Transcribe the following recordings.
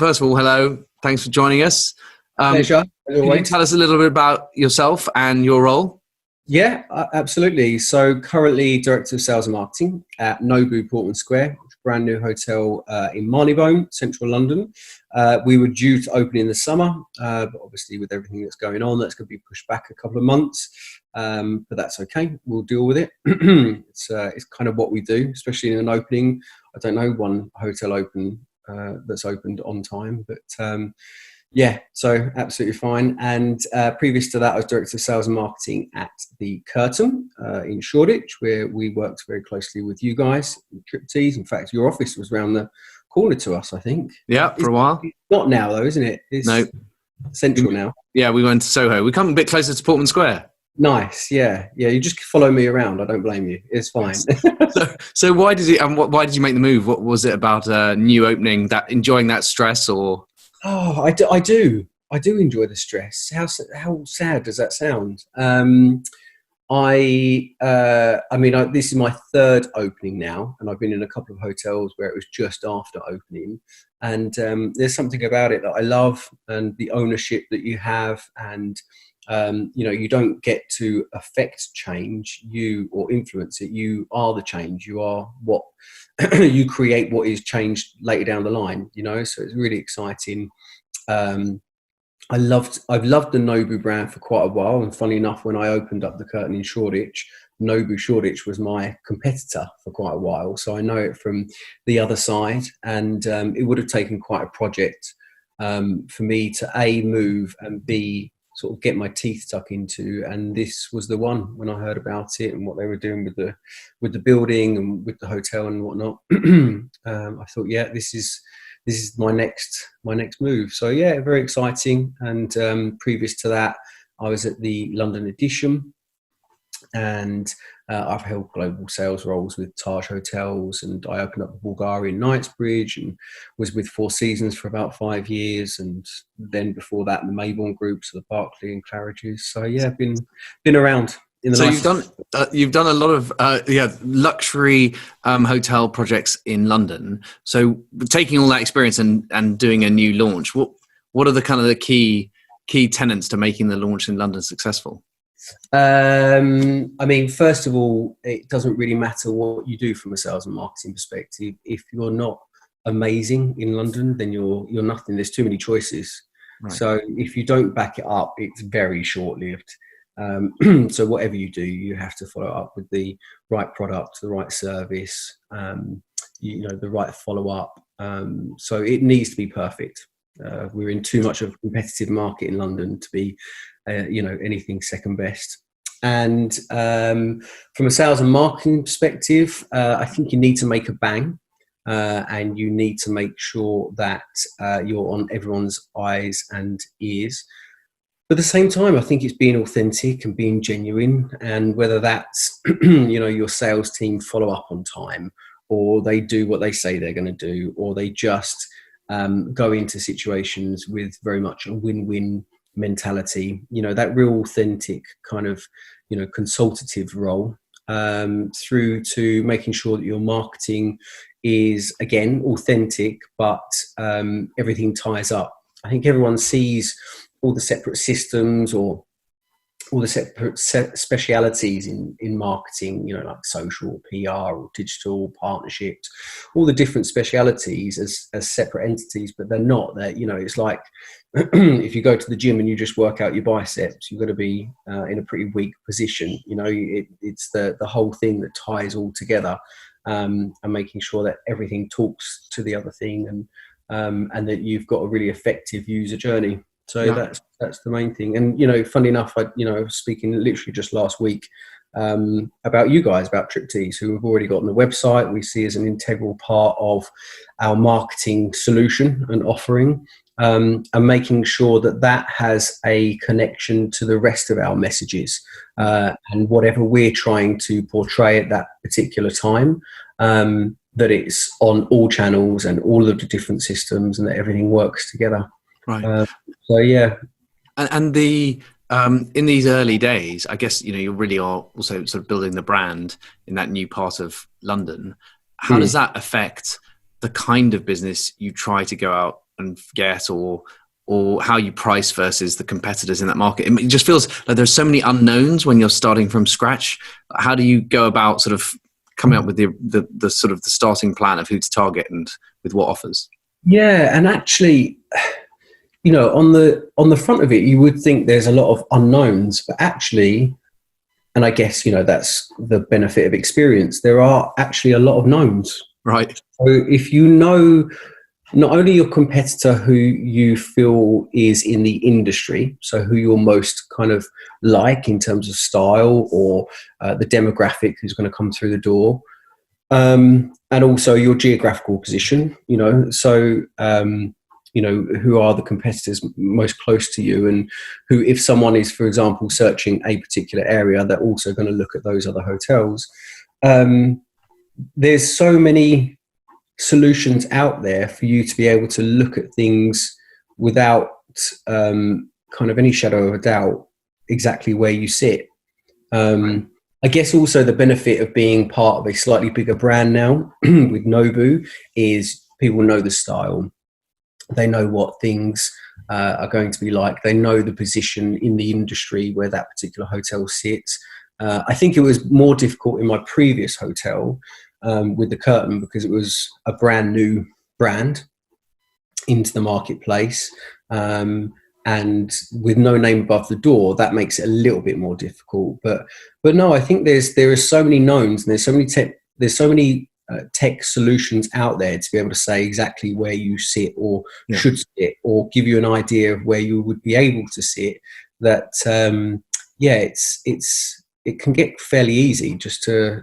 first of all, hello. Thanks for joining us. Pleasure, as Can you always. tell us a little bit about yourself and your role? Yeah, absolutely. So currently Director of Sales and Marketing at Nobu Portman Square, brand new hotel in Marylebone, central London. We were due to open in the summer, but obviously with everything that's going on, that's going to be pushed back a couple of months. But that's okay. We'll deal with it. It's kind of what we do, especially in an opening. I don't know one hotel that's opened on time, but yeah, so absolutely fine. And previous to that, I was Director of Sales and Marketing at the Curtain in Shoreditch, where we worked very closely with you guys, Triptease. In fact, your office was around the corner to us, I think. Yeah, for a while. It's not now, though, isn't it? It's No. central now. Yeah, we went to Soho. We come a bit closer to Portman Square. Nice, yeah. You just follow me around. I don't blame you. It's fine. So why did you make the move? What was it about a new opening, that enjoying that stress, or? Oh, I do enjoy the stress. How sad does that sound? This is my third opening now, and I've been in a couple of hotels where it was just after opening. And there's something about it that I love, and the ownership that you have, and you don't get to affect change, or influence it. You are the change. You are what you create. What is changed later down the line. So it's really exciting. I've loved the Nobu brand for quite a while, and funny enough, when I opened up the Curtain in Shoreditch, Nobu Shoreditch was my competitor for quite a while, so I know it from the other side. And it would have taken quite a project for me to A, move, and B, sort of get my teeth stuck into, and this was the one. When I heard about it and what they were doing with the building and with the hotel and whatnot, I thought, yeah, this is my next move. So yeah, very exciting. And previous to that, I was at the London edition, and I've held global sales roles with Taj Hotels, and I opened up the Bulgarian Knightsbridge and was with Four Seasons for about 5 years, and then before that the Mayborn Group, so the Barclay and Claridge's. So yeah, been around in the. So you've done a lot of luxury hotel projects in London. So taking all that experience and doing a new launch, what are the kind of the key tenets to making the launch in London successful? First of all, it doesn't really matter what you do from a sales and marketing perspective. If you're not amazing in London, then you're nothing. There's too many choices. Right. So if you don't back it up, it's very short-lived. So whatever you do, you have to follow up with the right product, the right service, the right follow-up. So it needs to be perfect. We're in too much of a competitive market in London to be anything second best. And from a sales and marketing perspective, I think you need to make a bang, and you need to make sure that you're on everyone's eyes and ears. But at the same time, I think it's being authentic and being genuine, and whether that's your sales team follow up on time, or they do what they say they're going to do, or they just go into situations with very much a win-win mentality, that real authentic kind of consultative role, through to making sure that your marketing is again authentic, but everything ties up. I think everyone sees all the separate systems or all the separate specialities in marketing, like social, PR, or digital partnerships, all the different specialities as separate entities, but they're not. It's like if you go to the gym and you just work out your biceps, you're going to be in a pretty weak position. It's the whole thing that ties all together, and making sure that everything talks to the other thing, and that you've got a really effective user journey. So yeah. That's the main thing. And, funny enough, I was speaking literally just last week about you guys, about Triptease, who have already got on the website. We see as an integral part of our marketing solution and offering, and making sure that has a connection to the rest of our messages, and whatever we're trying to portray at that particular time, that it's on all channels and all of the different systems, and that everything works together. Right. So yeah. And the in these early days, I guess you really are also sort of building the brand in that new part of London. How does that affect the kind of business you try to go out and forget, or how you price versus the competitors in that market? It just feels like there's so many unknowns when you're starting from scratch. How do you go about sort of coming up with the sort of the starting plan of who to target and with what offers? Yeah, and actually, on the front of it, you would think there's a lot of unknowns, but actually, and I guess that's the benefit of experience, there are actually a lot of knowns. Right. So if you know not only your competitor who you feel is in the industry, so who you're most kind of like in terms of style or the demographic who's going to come through the door, and also your geographical position, so who are the competitors most close to you, and who, if someone is, for example, searching a particular area, they're also going to look at those other hotels. There's so many solutions out there for you to be able to look at things without kind of any shadow of a doubt exactly where you sit. I guess also the benefit of being part of a slightly bigger brand now with Nobu is people know the style. They know what things are going to be like. They know the position in the industry where that particular hotel sits. I think it was more difficult in my previous hotel with the Curtain, because it was a brand new brand into the marketplace, and with no name above the door, that makes it a little bit more difficult. But no, I think there are so many knowns, and there's so many tech solutions out there to be able to say exactly where you sit or should sit, or give you an idea of where you would be able to sit. That it can get fairly easy just to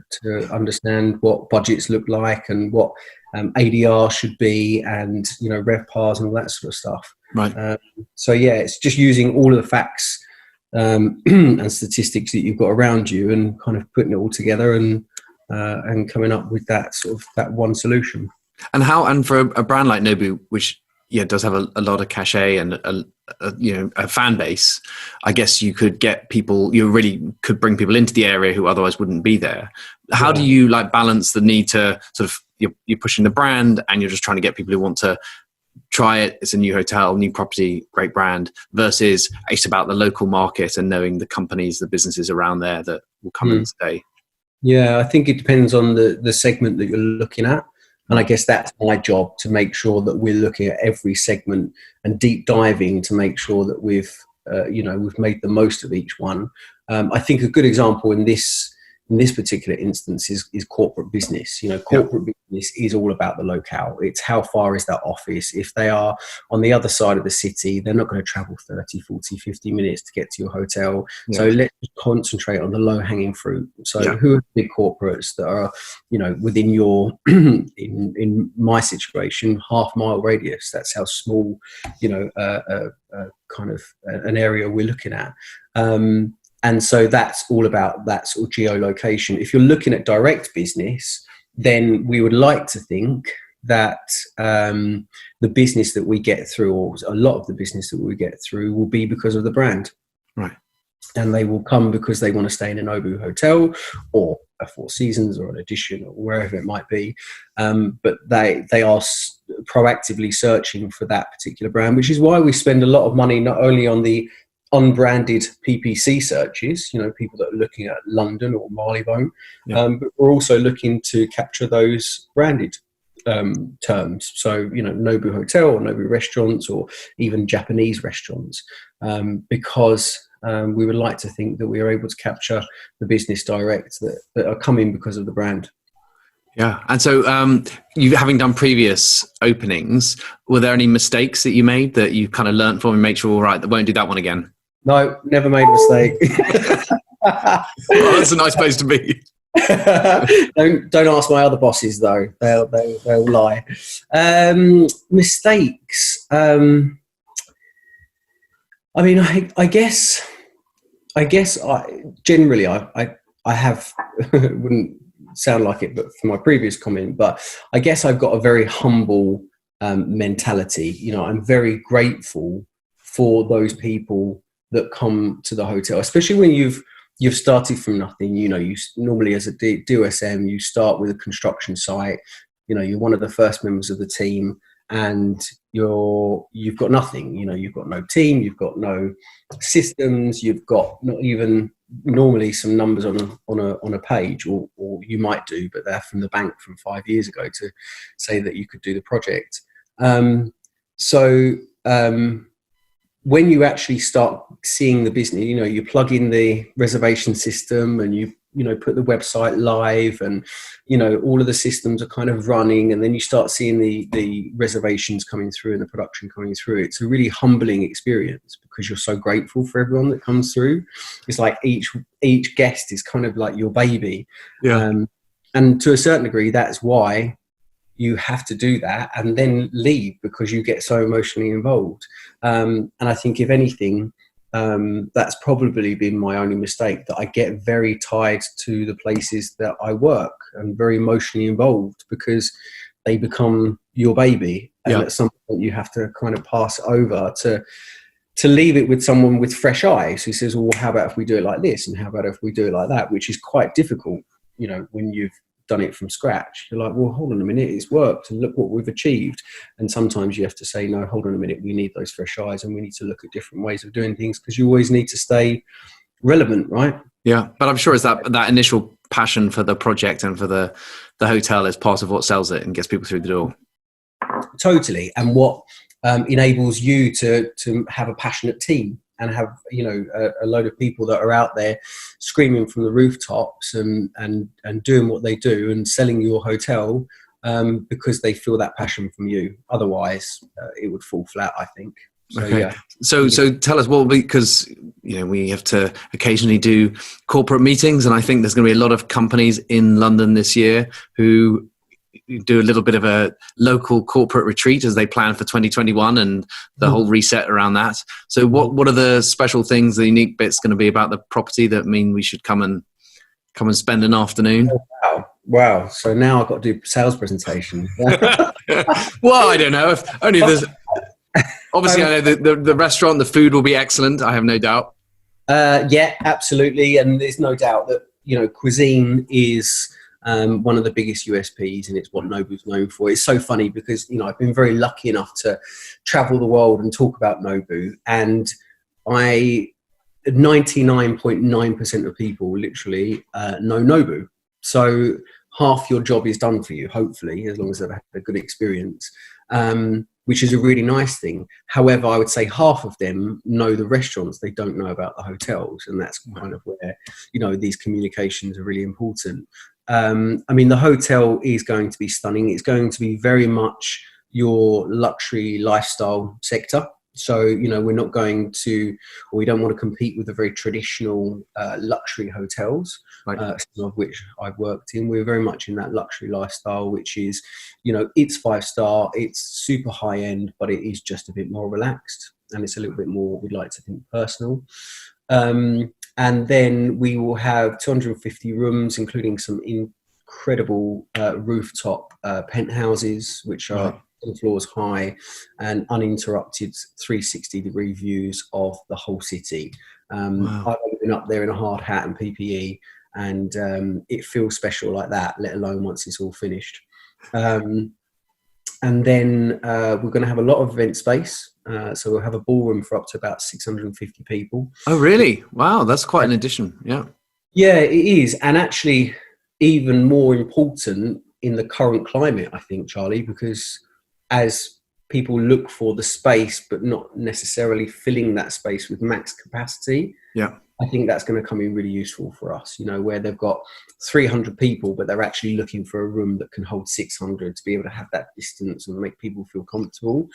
understand what budgets look like and what ADR should be, and RevPARs and all that sort of stuff. Right. So it's just using all of the facts and statistics that you've got around you, and kind of putting it all together and coming up with that one solution. And for a brand like Nobu, which does have a lot of cachet and a fan base, I guess you could get people, you really could bring people into the area who otherwise wouldn't be there. How do you balance the need to sort of, you're pushing the brand and you're just trying to get people who want to try it, it's a new hotel, new property, great brand, versus it's about the local market and knowing the companies, the businesses around there that will come and stay? Yeah, I think it depends on the segment that you're looking at. And I guess that's my job, to make sure that we're looking at every segment and deep diving to make sure that we've made the most of each one. I think a good example in this particular instance is corporate business. Corporate business is all about the locale. It's how far is that office? If they are on the other side of the city, they're not going to travel 30, 40, 50 minutes to get to your hotel. Yeah. So let's concentrate on the low hanging fruit. So who are the big corporates that are, within your, in my situation, half-mile radius? That's how small, kind of an area we're looking at. And so that's all about that sort of geolocation. If you're looking at direct business, then we would like to think that the business that we get through, or a lot of the business that we get through, will be because of the brand. Right. And they will come because they want to stay in a Nobu hotel or a Four Seasons or an Edition or wherever it might be. But they are proactively searching for that particular brand, which is why we spend a lot of money not only on the unbranded PPC searches, people that are looking at London or Marylebone, but we're also looking to capture those branded terms. So, Nobu Hotel or Nobu restaurants, or even Japanese restaurants, because we would like to think that we are able to capture the business direct that are coming because of the brand. Yeah. And so you, having done previous openings, were there any mistakes that you made that you kind of learned from and make sure, all right, that won't do that one again? No, never made a mistake. Well, that's a nice place to be. Don't ask my other bosses though; they'll lie. Mistakes. I mean, I guess I generally have wouldn't sound like it, but for my previous comment, but I guess I've got a very humble mentality. I'm very grateful for those people that come to the hotel, especially when you've started from nothing. You normally, as a DOSM, you start with a construction site. You're one of the first members of the team, and you've got nothing. You've got no team, you've got no systems, you've got not even normally some numbers on a page, or you might do, but they're from the bank from 5 years ago to say that you could do the project. When you actually start seeing the business, you plug in the reservation system and you put the website live, and all of the systems are kind of running, and then you start seeing the reservations coming through and the production coming through. It's a really humbling experience because you're so grateful for everyone that comes through. It's like each guest is kind of like your baby. Yeah. And to a certain degree, that's why you have to do that and then leave, because you get so emotionally involved. And I think, if anything, that's probably been my only mistake, that I get very tied to the places that I work and very emotionally involved, because they become your baby. And at some point you have to kind of pass it over to leave it with someone with fresh eyes who says, well, how about if we do it like this? And how about if we do it like that? Which is quite difficult, when you've done it from scratch. You're like, well, hold on a minute, it's worked and look what we've achieved. And sometimes you have to say, no, hold on a minute, we need those fresh eyes and we need to look at different ways of doing things, because you always need to stay relevant, right? Yeah, but I'm sure it's that initial passion for the project and for the hotel is part of what sells it and gets people through the door. Totally. And what enables you to have a passionate team and have a load of people that are out there screaming from the rooftops and doing what they do and selling your hotel because they feel that passion from you. Otherwise, it would fall flat, I think. So, okay. Yeah. So tell us, because we have to occasionally do corporate meetings, and I think there's going to be a lot of companies in London this year who do a little bit of a local corporate retreat as they plan for 2021 and the whole reset around that. So what are the special things, the unique bits going to be about the property that mean we should come and spend an afternoon? Oh, wow. So now I've got to do sales presentation. Well, I don't know. If only there's obviously I know the restaurant, the food will be excellent. I have no doubt. Yeah, absolutely. And there's no doubt that, cuisine is one of the biggest USPs, and it's what Nobu's known for. It's so funny because, I've been very lucky enough to travel the world and talk about Nobu, and 99.9% of people literally know Nobu. So half your job is done for you, hopefully, as long as they've had a good experience, which is a really nice thing. However, I would say half of them know the restaurants, they don't know about the hotels, and that's kind of where, these communications are really important. The hotel is going to be stunning. It's going to be very much your luxury lifestyle sector. So, we're not going to, or we don't want to compete with the very traditional luxury hotels, right. Some of which I've worked in. We're very much in that luxury lifestyle, which is, it's 5-star, it's super high end, but it is just a bit more relaxed, and it's a little bit more, we'd like to think, personal. And then we will have 250 rooms, including some incredible rooftop penthouses, which are 10 floors high and uninterrupted 360-degree views of the whole city. Wow. I've only been up there in a hard hat and PPE, and it feels special like that, let alone once it's all finished. And then we're going to have a lot of event space. So we'll have a ballroom for up to about 650 people. Oh, really? Wow, that's quite an addition. Yeah. Yeah, it is. And actually, even more important in the current climate, I think, Charlie, because as people look for the space, but not necessarily filling that space with max capacity, I think that's going to come in really useful for us, where they've got 300 people, but they're actually looking for a room that can hold 600 to be able to have that distance and make people feel comfortable.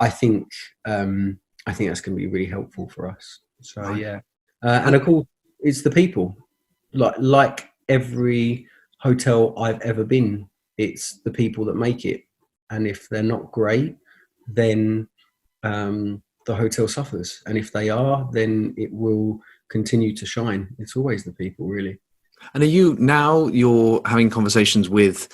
I think that's going to be really helpful for us. So, yeah. And of course, it's the people. Like every hotel I've ever been, it's the people that make it. And if they're not great, then the hotel suffers. And if they are, then it will continue to shine. It's always the people, really. And you're having conversations with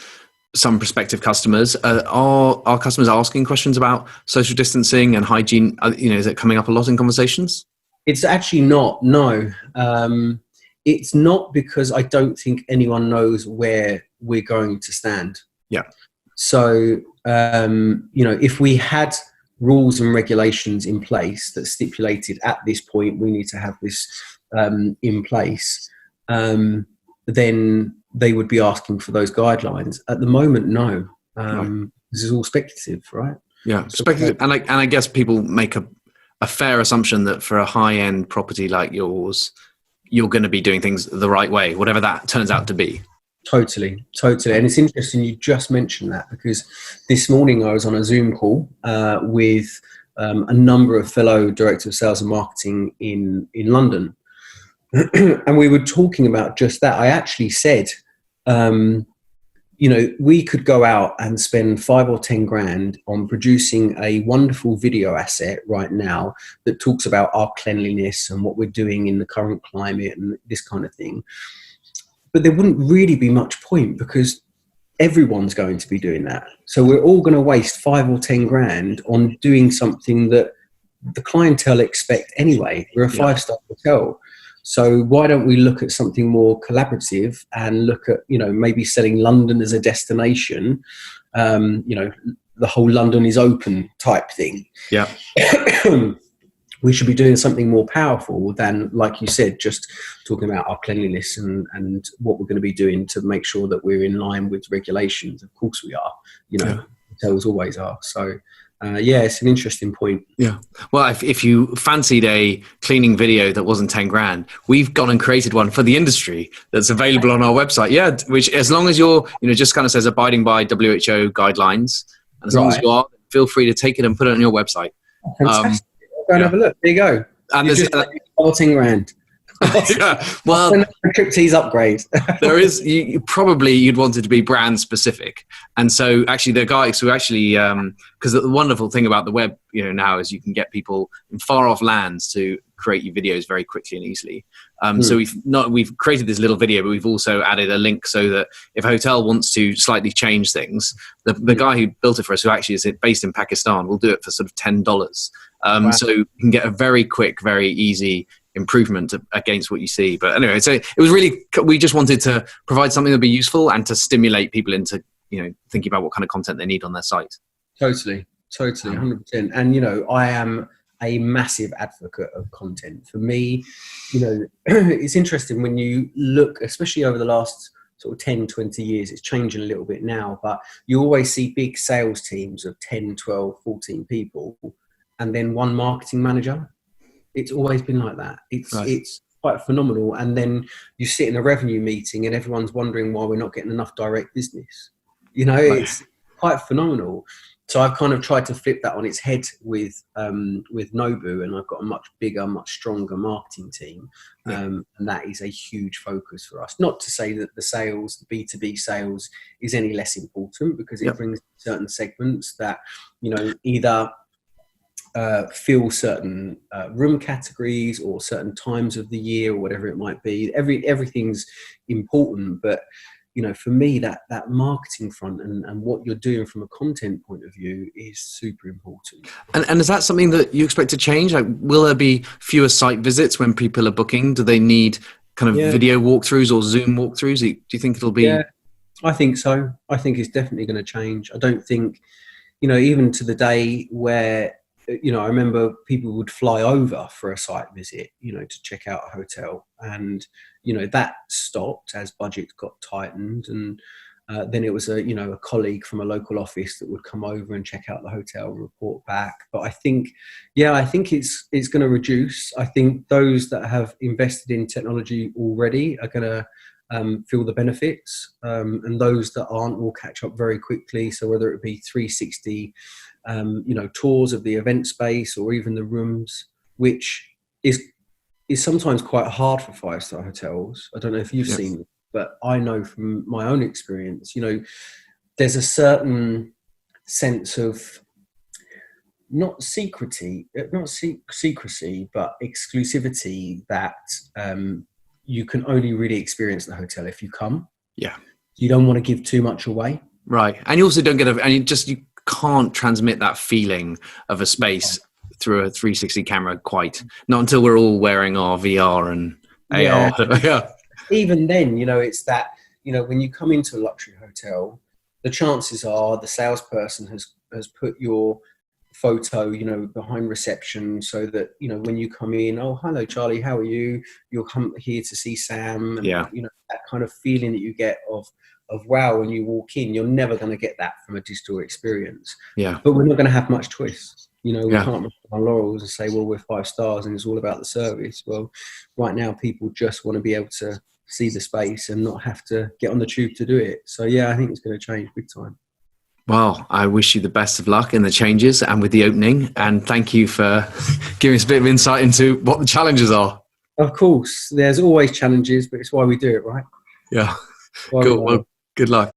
some prospective customers. Are customers asking questions about social distancing and hygiene? Is it coming up a lot in conversations? It's actually not, no. It's not, because I don't think anyone knows where we're going to stand. Yeah. So, if we had rules and regulations in place that stipulated at this point we need to have this in place, then they would be asking for those guidelines. At the moment, no. Right. This is all speculative, right? Yeah, speculative, and I guess people make a fair assumption that for a high-end property like yours, you're going to be doing things the right way, whatever that turns out to be. Totally. And it's interesting you just mentioned that, because this morning I was on a Zoom call with a number of fellow directors of sales and marketing in London. And we were talking about just that. I actually said, we could go out and spend 5 or 10 grand on producing a wonderful video asset right now that talks about our cleanliness and what we're doing in the current climate and this kind of thing. But there wouldn't really be much point, because everyone's going to be doing that. So we're all going to waste 5 or 10 grand on doing something that the clientele expect anyway. We're a 5-star hotel. So why don't we look at something more collaborative and look at, maybe selling London as a destination, the whole London is open type thing. Yeah. We should be doing something more powerful than, like you said, just talking about our cleanliness and what we're going to be doing to make sure that we're in line with regulations. Of course we are, hotels always are. So, it's an interesting point. Yeah. Well, if you fancied a cleaning video that wasn't 10 grand, we've gone and created one for the industry that's available on our website. Yeah. Which, as long as you're, just kind of says abiding by WHO guidelines, and as long as you are, feel free to take it and put it on your website. Fantastic. Go and have a look. There you go. And there's 14 grand. Yeah, well, Triptease upgrade. There is. You'd want it to be brand specific, and so actually the guys who actually, because the wonderful thing about the web, now is you can get people in far off lands to create you videos very quickly and easily. So we've created this little video, but we've also added a link so that if a hotel wants to slightly change things, the guy who built it for us, who actually is based in Pakistan, will do it for sort of $10. Wow. So you can get a very quick, very easy improvement against what you see. But anyway, so it was really, we just wanted to provide something that would be useful and to stimulate people into, thinking about what kind of content they need on their site. Totally, 100%. And, I am a massive advocate of content. For me, it's interesting when you look, especially over the last sort of 10, 20 years, it's changing a little bit now, but you always see big sales teams of 10, 12, 14 people, and then one marketing manager. It's always been like that. It's quite phenomenal. And then you sit in a revenue meeting and everyone's wondering why we're not getting enough direct business. It's quite phenomenal. So I've kind of tried to flip that on its head with Nobu, and I've got a much bigger, much stronger marketing team. And that is a huge focus for us. Not to say that the sales, the B2B sales, is any less important, because it brings certain segments that, either fill certain room categories or certain times of the year or whatever it might be. Everything's important, but for me, that marketing front and what you're doing from a content point of view is super important. And is that something that you expect to change? Like, will there be fewer site visits when people are booking? Do they need kind of video walkthroughs or Zoom walkthroughs? Do you think it'll be? Yeah, I think so. I think it's definitely going to change. I don't think, even to the day where, I remember people would fly over for a site visit, to check out a hotel, and, that stopped as budgets got tightened. And then it was a colleague from a local office that would come over and check out the hotel and report back. But I think it's going to reduce. I think those that have invested in technology already are going to feel the benefits, and those that aren't will catch up very quickly. So whether it be 360 tours of the event space or even the rooms, which is sometimes quite hard for 5-star hotels. I don't know if you've seen it, but I know from my own experience, there's a certain sense of not secrecy, but exclusivity that you can only really experience the hotel if you come. Yeah. You don't want to give too much away. Right. And you also don't get you can't transmit that feeling of a space through a 360 camera not until we're all wearing our VR and AR. Even then, it's that, when you come into a luxury hotel, the chances are the salesperson has put your photo, behind reception, so that, when you come in, oh, hello, Charlie, how are you? You'll come here to see Sam. And, that kind of feeling that you get of wow, when you walk in. You're never going to get that from a digital experience. Yeah. But we're not going to have much choice. We can't rest on our laurels and say, well, we're 5 stars and it's all about the service. Well, right now, people just want to be able to see the space and not have to get on the tube to do it. So, yeah, I think it's going to change big time. Well, I wish you the best of luck in the changes and with the opening. And thank you for giving us a bit of insight into what the challenges are. Of course, there's always challenges, but it's why we do it, right? Yeah. Cool. Well, good luck.